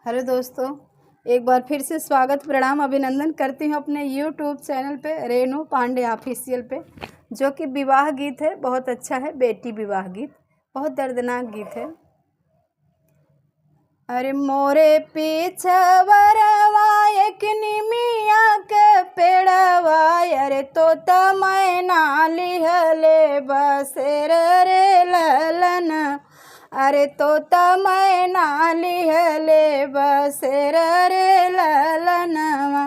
Hello दोस्तों, एक बार फिर से स्वागत प्रणाम अभिनंदन करती हूँ अपने यूट्यूब चैनल पे रेनू पांडे ऑफिशियल पे, जो कि विवाह गीत है। बहुत अच्छा है, बेटी विवाह गीत, बहुत दर्दनाक गीत है। अरे मोरे पीछवरवा एक निमिया के पेड़वा, अरे तोता मैना लिहले बसेर रे ललन, अरे तोता मैना लिहले बसेर रे ललनवा।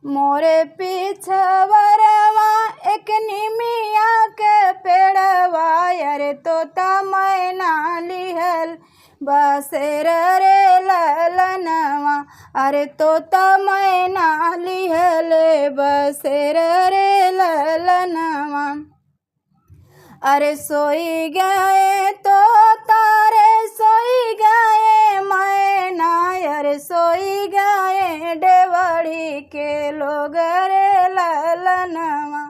मोरे पीछवरवा एक निमिया के पेड़वा, अरे तोता मैना लिहल बसेर रे ललनवा, अरे तोता मैना लिहले बसेर रे ललनवा। अरे सोई गए तो तारे सोई गए मैना, अरे सोई गए डेवढ़ी के लोग रे ललनवा,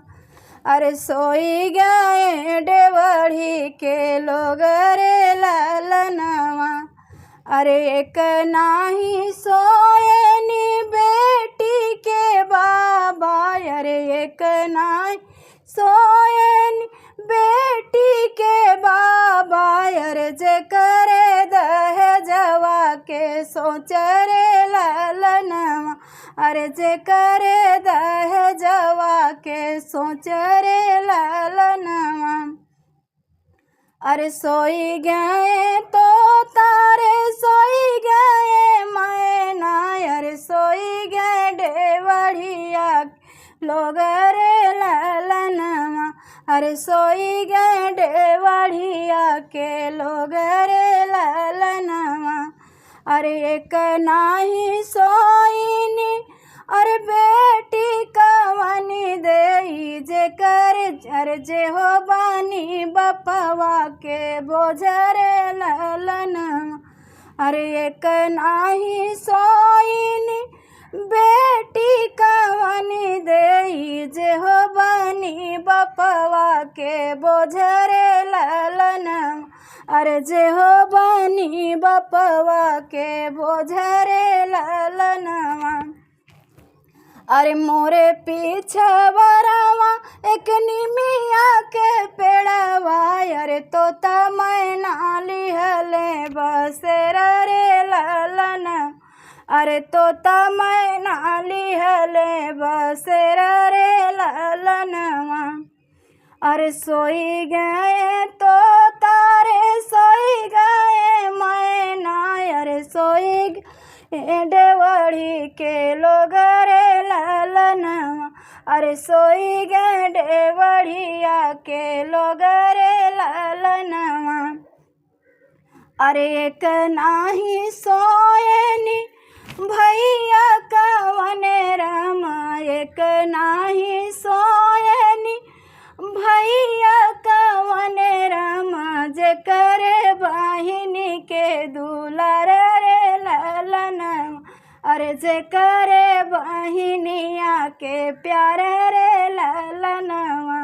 अरे सोई गए डेवढ़ी के लोग रे ललनवा। अरे एक नाही सोए नी बेटी के बाबा, अरे एक नाही सोए नी बेटी के बाबा, अरे जे करे दहेजवा के सोच रे ललनवा, अरे जे करे दहेजवा के सोच रे ललनवा। अरे सोई गए तो तारे सोई गए मैना, अरे सोई गए डेवढ़िया लोग रे ललनवा, अरे सोई गए डेवढ़िया के लोग रे ललनवा। अरे एक नाही सोईनी अरे बेटी कवनी देई जे कर, अरे जे हो बानी बपवा के बोझ रे ललनवा, अरे एक नाही सोईनी बेटी कवनी देई जे हो बानी बपवा के बोझ रे ललनवा, अरे जे हो बानी बपवा के बोझ रे ललनवा। अरे मोरे पीछवरवा एक निमिया के पेड़वा, अरे तोता मैना लिहले बसेर रे ललनवा, अरे तोता मैना लिहले बसेर रे ललनवा। अरे सोई गए तो तारे सोई गए मैना, अरे सोई गए डेवढ़ी के लोग रे ललनवा, अरे सोई गए डेवढ़िया के लोग रे ललनवा। अरे एक नाही सोएनी भैया कवने रमा, एक नाही सोएनी भैया कवने रमा, जे करे बहिनी के दुलार रे ललनवा, अरे जे करे बहिनिया के प्यार रे ललनवा।